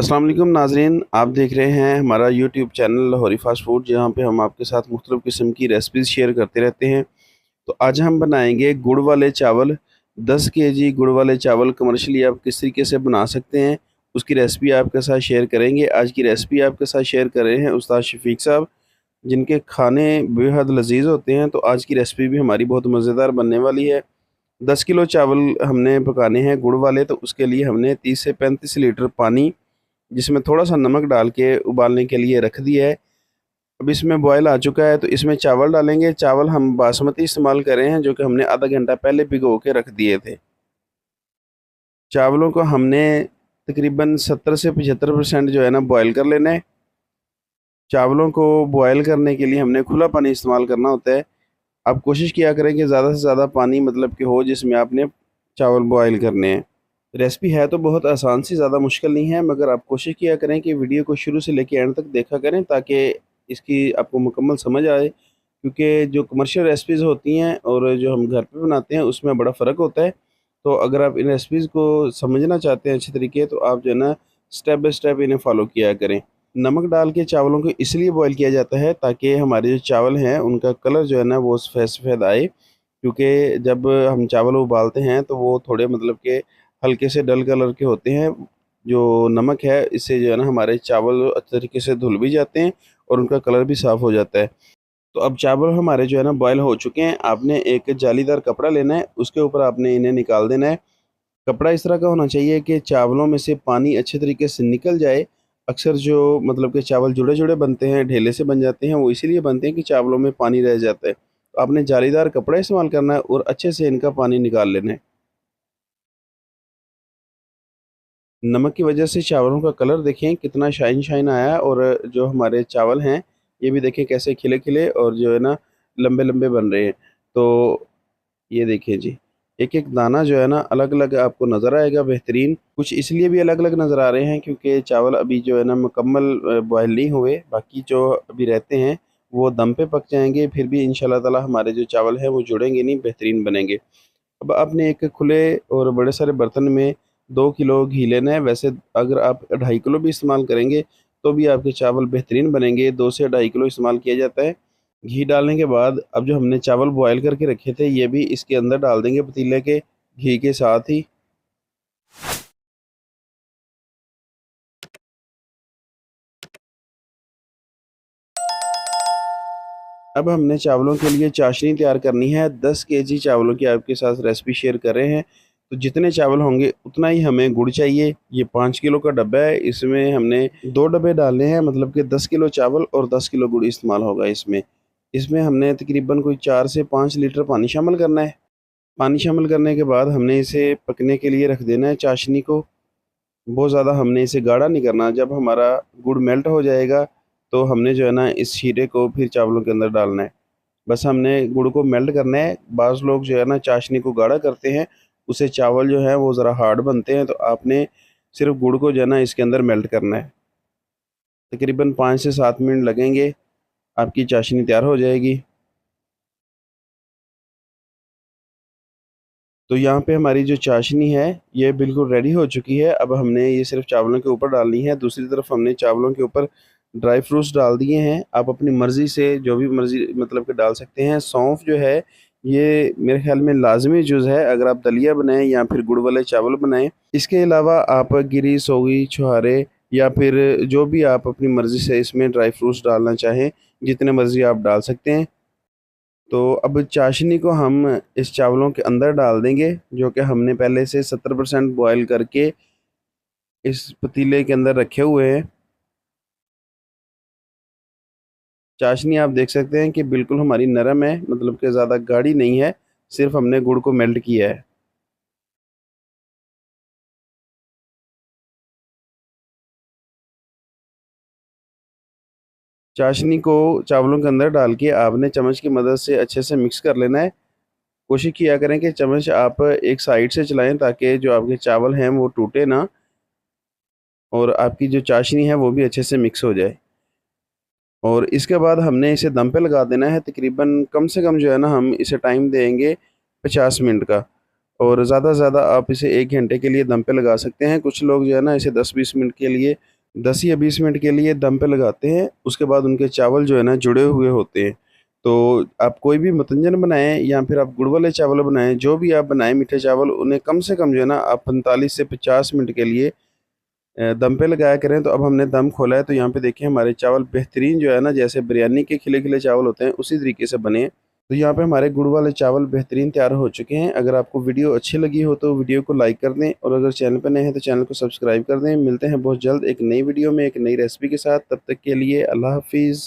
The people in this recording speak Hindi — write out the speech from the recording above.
अस्सलाम वालेकुम नाज़रीन, आप देख रहे हैं हमारा YouTube channel Lahori fast food, जहाँ पे हम आपके साथ मुख्तलिफ़ किस्म की रेसिपीज़ शेयर करते रहते हैं। तो आज हम बनाएंगे गुड़ वाले चावल। 10 केजी गुड़ वाले चावल कमर्शियली आप किस तरीके से बना सकते हैं, उसकी रेसिपी आपके साथ शेयर करेंगे। आज की रेसिपी आपके साथ शेयर कर रहे हैं उस्ताद शफ़ीक साहब, जिनके खाने बेहद लज़ीज़ होते हैं। तो आज की रेसिपी भी हमारी बहुत मज़ेदार बनने वाली है। 10 किलो चावल हमने पकाने हैं गुड़ वाले, तो उसके लिए हमने 30 से 35 लीटर पानी, जिसमें थोड़ा-सा नमक डाल के उबालने के लिए रख दिया है। अब इसमें बॉयल आ चुका है, तो इसमें चावल डालेंगे। चावल हम बासमती इस्तेमाल कर रहे हैं, जो कि हमने आधा घंटा पहले भिगो के रख दिए थे। चावलों को हमने तकरीबन 70 से 75% जो है ना बॉयल कर लेना है। चावलों को बॉयल करने के लिए हमने खुला पानी इस्तेमाल करना होता है। आप कोशिश किया करें कि ज़्यादा से ज़्यादा पानी मतलब कि हो जिसमें आपने चावल बॉयल करने हैं। रेसिपी है तो बहुत आसान सी, ज़्यादा मुश्किल नहीं है, मगर आप कोशिश किया करें कि वीडियो को शुरू से लेके एंड तक देखा करें, ताकि इसकी आपको मुकम्मल समझ आए। क्योंकि जो कमर्शियल रेसिपीज़ होती हैं और जो हम घर पे बनाते हैं, उसमें बड़ा फ़र्क होता है। तो अगर आप इन रेसिपीज़ को समझना चाहते हैं अच्छे तरीके, तो आप जो है ना स्टेप बाय स्टेप इन्हें फ़ॉलो किया करें। नमक डाल के चावलों को इसलिए बॉयल किया जाता है ताकि हमारे जो चावल हैं उनका कलर जो है ना वो सफ़ेद-सफ़ेद आए। क्योंकि जब हम चावल उबालते हैं तो वो थोड़े मतलब के हल्के से डल कलर के होते हैं। जो नमक है इससे जो है ना हमारे चावल अच्छे तरीके से धुल भी जाते हैं और उनका कलर भी साफ़ हो जाता है। तो अब चावल हमारे जो है ना बॉयल हो चुके हैं। आपने एक जालीदार कपड़ा लेना है, उसके ऊपर आपने इन्हें निकाल देना है। कपड़ा इस तरह का होना चाहिए कि चावलों में से पानी अच्छे तरीके से निकल जाए। अक्सर जो मतलब कि चावल जुड़े-जुड़े बनते हैं, ढेले से बन जाते हैं, वो इसीलिए बनते हैं कि चावलों में पानी रह जाता है। तो आपने जालीदार कपड़ा इस्तेमाल करना है और अच्छे से इनका पानी निकाल लेना है। नमक की वजह से चावलों का कलर देखें कितना शाइन आया है, और जो हमारे चावल हैं, ये भी देखें कैसे खिले-खिले और जो है ना लंबे-लंबे बन रहे हैं। तो ये देखिए जी, एक-एक दाना जो है ना अलग-अलग आपको नज़र आएगा बेहतरीन। कुछ इसलिए भी अलग-अलग नज़र आ रहे हैं क्योंकि चावल अभी जो है ना मुकम्मल बॉयल नहीं हुए, बाकी जो अभी रहते हैं वो दम पे पक जाएँगे, फिर भी इंशाअल्लाह ताला हमारे जो चावल हैं वो जुड़ेंगे नहीं, बेहतरीन बनेंगे। अब आपने एक खुले और बड़े सारे बर्तन में 2 किलो घी लेना है। वैसे अगर आप 2.5 किलो भी इस्तेमाल करेंगे, तो भी आपके चावल बेहतरीन बनेंगे। 2 से 2.5 किलो इस्तेमाल किया जाता है। घी डालने के बाद अब जो हमने चावल बॉयल करके रखे थे, ये भी इसके अंदर डाल देंगे पतीले के घी के साथ ही। अब हमने चावलों के लिए चाशनी तैयार करनी है। 10 केजी चावलों की आपके साथ रेसिपी शेयर कर रहे हैं। तो जितने चावल होंगे उतना ही हमें गुड़ चाहिए। ये 5 किलो का डब्बा है, इसमें हमने 2 डब्बे डालने हैं, मतलब कि 10 किलो चावल और 10 किलो गुड़ इस्तेमाल होगा इसमें। इसमें हमने तकरीबन कोई 4 से 5 लीटर पानी शामिल करना है। पानी शामिल करने के बाद हमने इसे पकने के लिए रख देना है चाशनी को। बहुत ज़्यादा हमने इसे गाढ़ा नहीं करना। जब हमारा गुड़ मेल्ट हो जाएगा, तो हमने जो है ना इस शीरे को फिर चावलों के अंदर डालना है। बस हमने गुड़ को मेल्ट करना है। बाज़ लोग जो है ना चाशनी को गाढ़ा करते हैं, उससे चावल जो हैं वो ज़रा हार्ड बनते हैं। तो आपने सिर्फ़ गुड़ को जो है ना इसके अंदर मेल्ट करना है। तकरीबन 5 से 7 मिनट लगेंगे, आपकी चाशनी तैयार हो जाएगी। तो यहाँ पे हमारी जो चाशनी है, ये बिल्कुल रेडी हो चुकी है। अब हमने ये सिर्फ़ चावलों के ऊपर डालनी है। दूसरी तरफ हमने चावलों के ऊपर ड्राई फ्रूट्स डाल दिए हैं। आप अपनी मर्ज़ी से जो भी मर्ज़ी मतलब कि डाल सकते हैं। सौंफ जो है, ये मेरे ख़्याल में लाज़मी जुज़ है अगर आप दलिया बनाएँ या फिर गुड़ वाले चावल बनाएँ। इसके अलावा आप गिरी, सोगी, छुहारे या फिर जो भी आप अपनी मर्ज़ी से इसमें ड्राई फ्रूट्स डालना चाहें, जितने मर्ज़ी आप डाल सकते हैं। तो अब चाशनी को हम इस चावलों के अंदर डाल देंगे, जो कि हमने पहले से 70% बॉयल करके इस पतीले के अंदर रखे हुए हैं। चाशनी आप देख सकते हैं कि बिल्कुल हमारी नरम है, मतलब कि ज़्यादा गाढ़ी नहीं है, सिर्फ़ हमने गुड़ को मेल्ट किया है। चाशनी को चावलों के अंदर डाल के आपने चम्मच की मदद से अच्छे से मिक्स कर लेना है। कोशिश किया करें कि चम्मच आप एक साइड से चलाएँ, ताकि जो आपके चावल हैं वो टूटे ना, और आपकी जो चाशनी है वो भी अच्छे से मिक्स हो जाए। और इसके बाद हमने इसे दम पे लगा देना है। तकरीबन कम से कम जो है ना हम इसे टाइम देंगे 50 मिनट का, और ज़्यादा से ज़्यादा आप इसे 1 घंटे के लिए दम पे लगा सकते हैं। कुछ लोग जो है ना इसे 10-20 मिनट के लिए 10 या 20 मिनट के लिए दम पे लगाते हैं। उसके बाद उनके चावल जो है ना जुड़े हुए होते हैं। तो आप कोई भी मतंजन बनाएँ या फिर आप गुड़ वाले चावल बनाएँ, जो भी आप बनाएँ मीठे चावल, उन्हें कम से कम जो है ना आप 45 से 50 मिनट के लिए दम पे लगाया करें। तो अब हमने दम खोला है, तो यहाँ पे देखिए हमारे चावल बेहतरीन जो है ना, जैसे बिरयानी के खिले-खिले चावल होते हैं, उसी तरीके से बने हैं। तो यहाँ पे हमारे गुड़ वाले चावल बेहतरीन तैयार हो चुके हैं। अगर आपको वीडियो अच्छी लगी हो तो वीडियो को लाइक कर दें, और अगर चैनल पर नए हैं तो चैनल को सब्सक्राइब कर दें। मिलते हैं बहुत जल्द एक नई वीडियो में एक नई रेसिपी के साथ। तब तक के लिए अल्लाह हाफ़िज़।